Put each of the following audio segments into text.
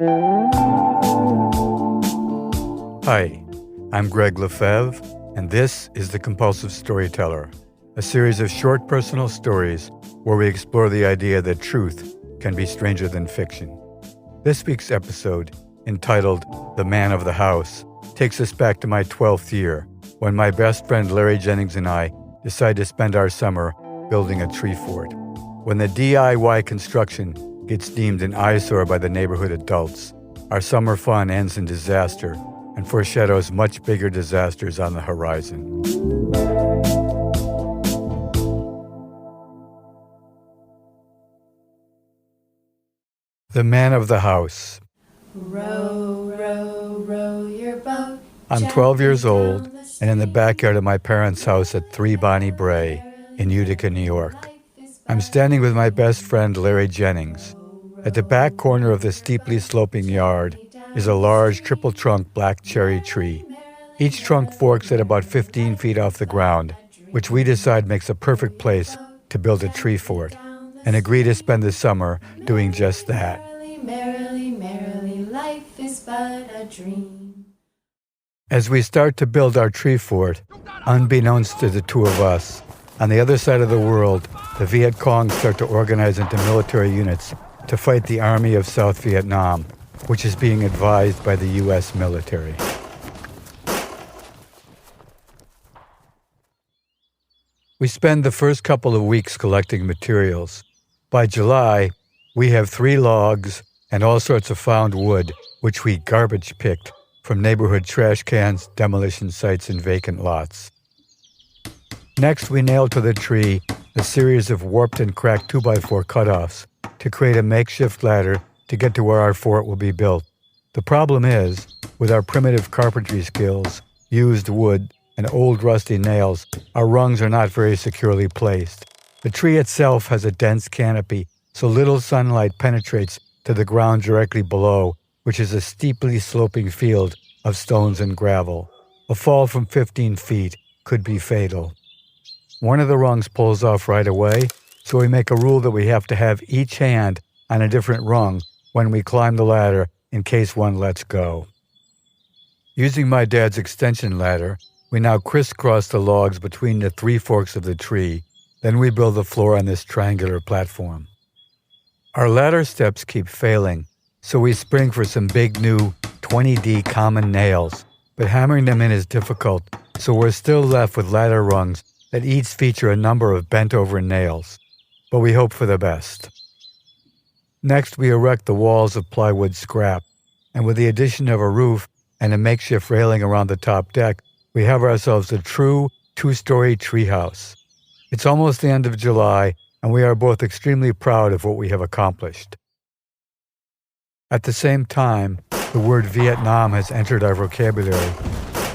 Hi, I'm Greg Lefebvre, and this is The Compulsive Storyteller, a series of short personal stories where we explore the idea that truth can be stranger than fiction. This week's episode, entitled The Man of the House, takes us back to my 12th year, when my best friend Larry Jennings and I decided to spend our summer building a tree fort. When the DIY construction gets deemed an eyesore by the neighborhood adults, our summer fun ends in disaster and foreshadows much bigger disasters on the horizon. The Man of the House. Row, row, row your boat. I'm 12 years old and in the backyard of my parents' house at 3 Bonnie Bray in Utica, New York. I'm standing with my best friend Larry Jennings. At the back corner of the steeply sloping yard is a large triple-trunk black cherry tree. Each trunk forks at about 15 feet off the ground, which we decide makes a perfect place to build a tree fort, and agree to spend the summer doing just that. Merrily, merrily, life is but a dream. As we start to build our tree fort, unbeknownst to the two of us, on the other side of the world, the Viet Cong start to organize into military units to fight the Army of South Vietnam, which is being advised by the U.S. military. We spend the first couple of weeks collecting materials. By July, we have 3 logs and all sorts of found wood, which we garbage picked from neighborhood trash cans, demolition sites, and vacant lots. Next, we nail to the tree a series of warped and cracked 2x4 cutoffs to create a makeshift ladder to get to where our fort will be built. The problem is, with our primitive carpentry skills, used wood, and old rusty nails, our rungs are not very securely placed. The tree itself has a dense canopy, so little sunlight penetrates to the ground directly below, which is a steeply sloping field of stones and gravel. A fall from 15 feet could be fatal. One of the rungs pulls off right away, so we make a rule that we have to have each hand on a different rung when we climb the ladder in case one lets go. Using my dad's extension ladder, we now crisscross the logs between the 3 forks of the tree. Then we build the floor on this triangular platform. Our ladder steps keep failing, so we spring for some big new 20D common nails, but hammering them in is difficult, so we're still left with ladder rungs that each feature a number of bent-over nails, but we hope for the best. Next, we erect the walls of plywood scrap, and with the addition of a roof and a makeshift railing around the top deck, we have ourselves a true 2-story treehouse. It's almost the end of July, and we are both extremely proud of what we have accomplished. At the same time, the word Vietnam has entered our vocabulary.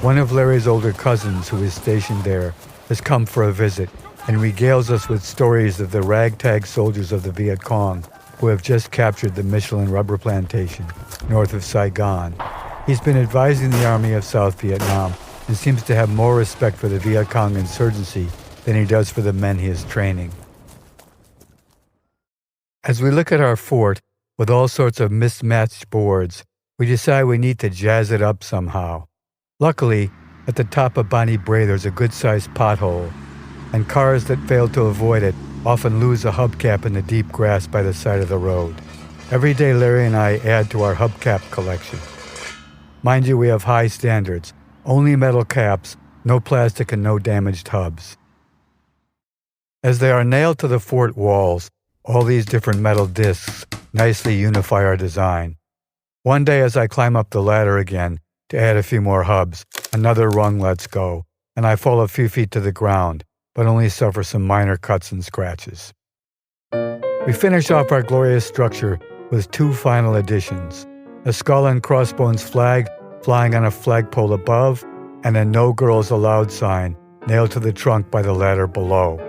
One of Larry's older cousins, who is stationed there, has come for a visit and regales us with stories of the ragtag soldiers of the Viet Cong who have just captured the Michelin rubber plantation north of Saigon. He's been advising the Army of South Vietnam and seems to have more respect for the Viet Cong insurgency than he does for the men he is training. As we look at our fort with all sorts of mismatched boards, we decide we need to jazz it up somehow. Luckily, at the top of Bonnie Bray there's a good-sized pothole, and cars that fail to avoid it often lose a hubcap in the deep grass by the side of the road. Every day Larry and I add to our hubcap collection. Mind you, we have high standards. Only metal caps, no plastic and no damaged hubs. As they are nailed to the fort walls, all these different metal discs nicely unify our design. One day as I climb up the ladder again to add a few more hubs, another rung lets go, and I fall a few feet to the ground, but only suffer some minor cuts and scratches. We finish off our glorious structure with 2 final additions: a skull and crossbones flag flying on a flagpole above, and a No Girls Allowed sign nailed to the trunk by the ladder below.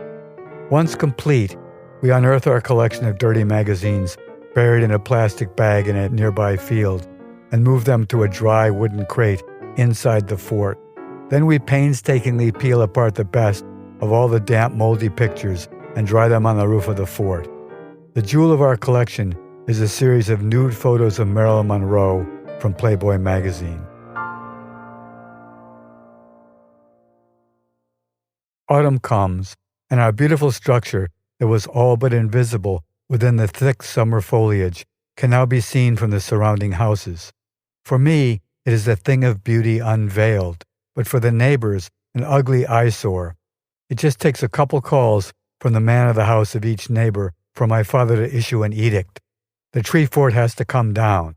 Once complete, we unearth our collection of dirty magazines buried in a plastic bag in a nearby field and move them to a dry wooden crate inside the fort. Then we painstakingly peel apart the best of all the damp, moldy pictures and dry them on the roof of the fort. The jewel of our collection is a series of nude photos of Marilyn Monroe from Playboy magazine. Autumn comes, and our beautiful structure that was all but invisible within the thick summer foliage can now be seen from the surrounding houses. For me, it is a thing of beauty unveiled, but for the neighbors, an ugly eyesore. It just takes a couple calls from the man of the house of each neighbor for my father to issue an edict. The tree fort has to come down.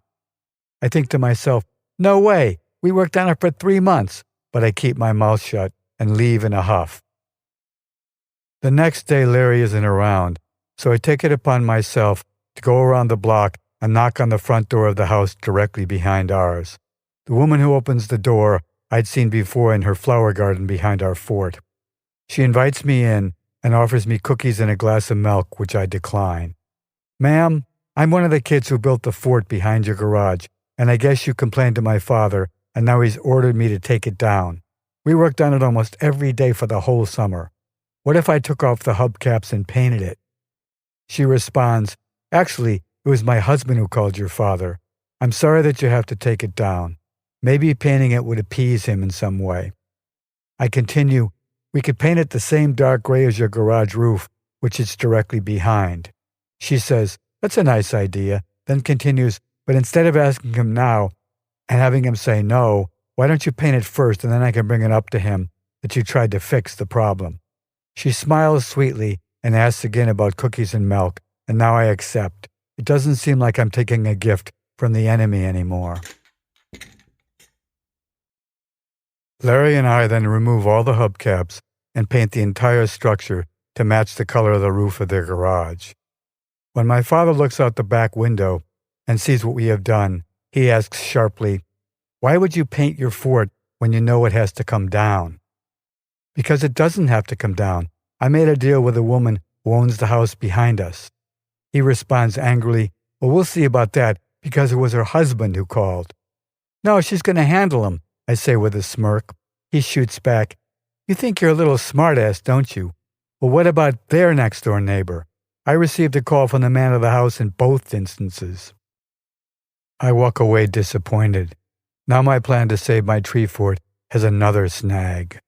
I think to myself, no way, we worked on it for 3 months, but I keep my mouth shut and leave in a huff. The next day, Larry isn't around, so I take it upon myself to go around the block and knock on the front door of the house directly behind ours. The woman who opens the door I'd seen before in her flower garden behind our fort. She invites me in and offers me cookies and a glass of milk, which I decline. Ma'am, I'm one of the kids who built the fort behind your garage, and I guess you complained to my father, and now he's ordered me to take it down. We worked on it almost every day for the whole summer. What if I took off the hubcaps and painted it? She responds, actually, it was my husband who called your father. I'm sorry that you have to take it down. Maybe painting it would appease him in some way. I continue, we could paint it the same dark gray as your garage roof, which it's directly behind. She says, that's a nice idea, then continues, but instead of asking him now and having him say no, why don't you paint it first and then I can bring it up to him that you tried to fix the problem. She smiles sweetly and asks again about cookies and milk, and now I accept. It doesn't seem like I'm taking a gift from the enemy anymore. Larry and I then remove all the hubcaps and paint the entire structure to match the color of the roof of their garage. When my father looks out the back window and sees what we have done, he asks sharply, why would you paint your fort when you know it has to come down? Because it doesn't have to come down. I made a deal with a woman who owns the house behind us. He responds angrily, well, we'll see about that because it was her husband who called. No, she's going to handle him, I say with a smirk. He shoots back, you think you're a little smartass, don't you? Well, what about their next-door neighbor? I received a call from the man of the house in both instances. I walk away disappointed. Now my plan to save my tree fort has another snag.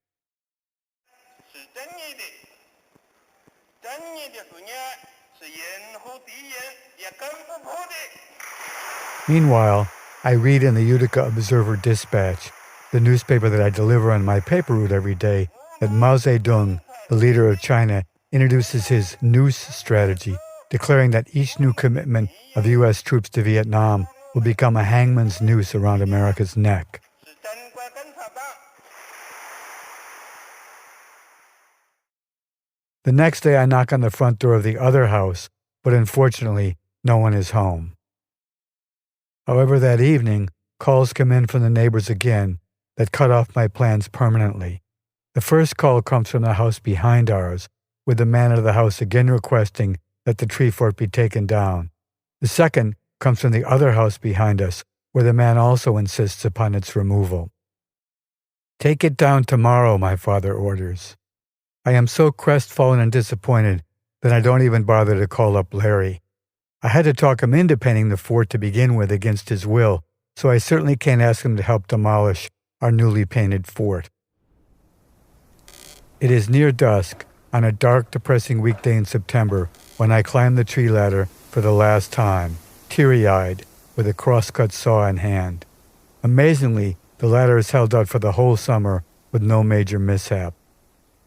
Meanwhile, I read in the Utica Observer-Dispatch, the newspaper that I deliver on my paper route every day, that Mao Zedong, the leader of China, introduces his noose strategy, declaring that each new commitment of U.S. troops to Vietnam will become a hangman's noose around America's neck. The next day I knock on the front door of the other house, but unfortunately, no one is home. However, that evening, calls come in from the neighbors again that cut off my plans permanently. The first call comes from the house behind ours, with the man of the house again requesting that the tree fort be taken down. The second comes from the other house behind us, where the man also insists upon its removal. Take it down tomorrow, my father orders. I am so crestfallen and disappointed that I don't even bother to call up Larry. I had to talk him into painting the fort to begin with against his will, so I certainly can't ask him to help demolish our newly painted fort. It is near dusk, on a dark, depressing weekday in September, when I climb the tree ladder for the last time, teary-eyed, with a crosscut saw in hand. Amazingly, the ladder is held out for the whole summer with no major mishap.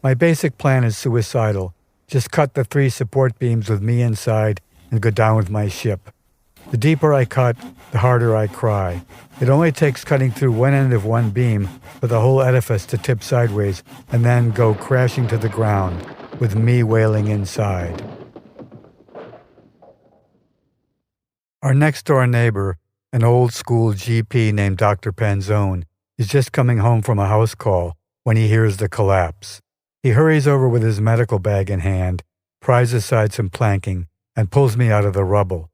My basic plan is suicidal. Just cut the 3 support beams with me inside and go down with my ship. The deeper I cut, the harder I cry. It only takes cutting through one end of one beam for the whole edifice to tip sideways and then go crashing to the ground, with me wailing inside. Our next-door neighbor, an old-school GP named Dr. Panzone, is just coming home from a house call when he hears the collapse. He hurries over with his medical bag in hand, pries aside some planking, and pulls me out of the rubble.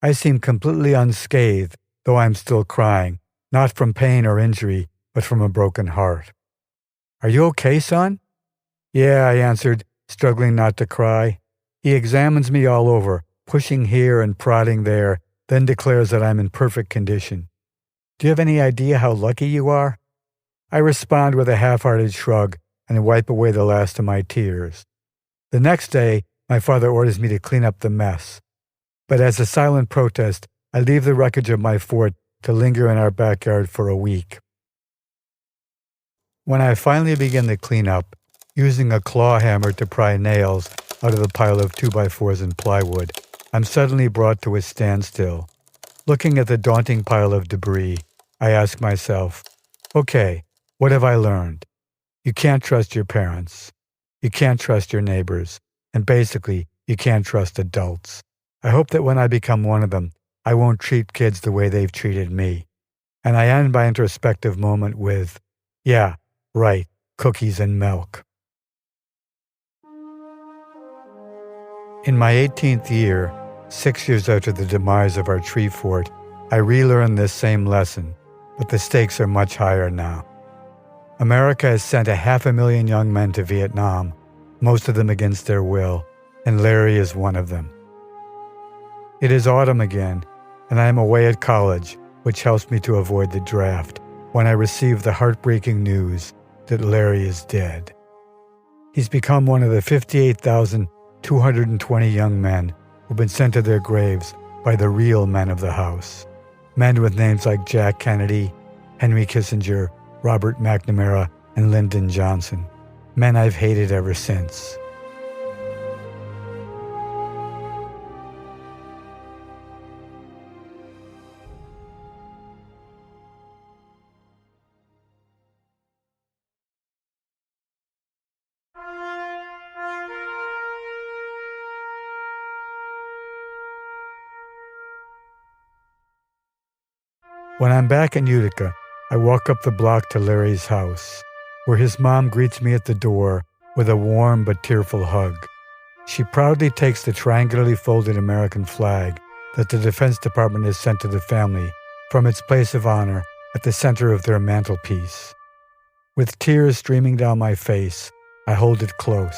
I seem completely unscathed, though I'm still crying, not from pain or injury, but from a broken heart. Are you okay, son? Yeah, I answered, struggling not to cry. He examines me all over, pushing here and prodding there, then declares that I'm in perfect condition. Do you have any idea how lucky you are? I respond with a half-hearted shrug and wipe away the last of my tears. The next day, my father orders me to clean up the mess. But as a silent protest, I leave the wreckage of my fort to linger in our backyard for a week. When I finally begin the cleanup, using a claw hammer to pry nails out of the pile of 2x4s and plywood, I'm suddenly brought to a standstill. Looking at the daunting pile of debris, I ask myself, okay, what have I learned? You can't trust your parents. You can't trust your neighbors. And basically, you can't trust adults. I hope that when I become one of them, I won't treat kids the way they've treated me. And I end my introspective moment with, yeah, right, cookies and milk. In my 18th year, 6 years after the demise of our tree fort, I relearned this same lesson, but the stakes are much higher now. America has sent 500,000 young men to Vietnam, most of them against their will, and Larry is one of them. It is autumn again, and I am away at college, which helps me to avoid the draft, when I receive the heartbreaking news that Larry is dead. He's become one of the 58,220 young men who've been sent to their graves by the real men of the house. Men with names like Jack Kennedy, Henry Kissinger, Robert McNamara, and Lyndon Johnson. Men I've hated ever since. When I'm back in Utica, I walk up the block to Larry's house, where his mom greets me at the door with a warm but tearful hug. She proudly takes the triangularly folded American flag that the Defense Department has sent to the family from its place of honor at the center of their mantelpiece. With tears streaming down my face, I hold it close,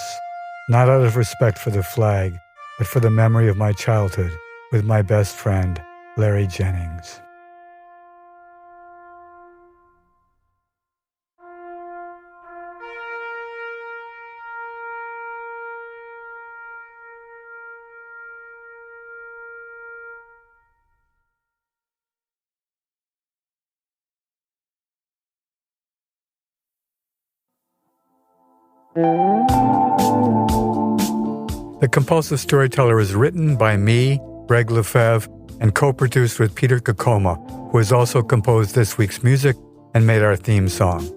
not out of respect for the flag, but for the memory of my childhood with my best friend, Larry Jennings. The Compulsive Storyteller is written by me, Greg Lefebvre, and co-produced with Peter Kokoma, who has also composed this week's music and made our theme song.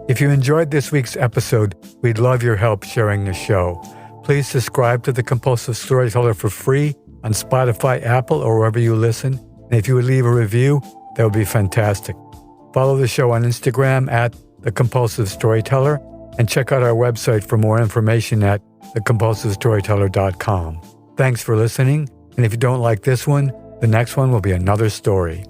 If you enjoyed this week's episode, we'd love your help sharing the show. Please subscribe to The Compulsive Storyteller for free on Spotify, Apple, or wherever you listen. And if you would leave a review, that would be fantastic. Follow the show on Instagram at The Compulsive Storyteller, and check out our website for more information at thecompulsivestoryteller.com. Thanks for listening, and if you don't like this one, the next one will be another story.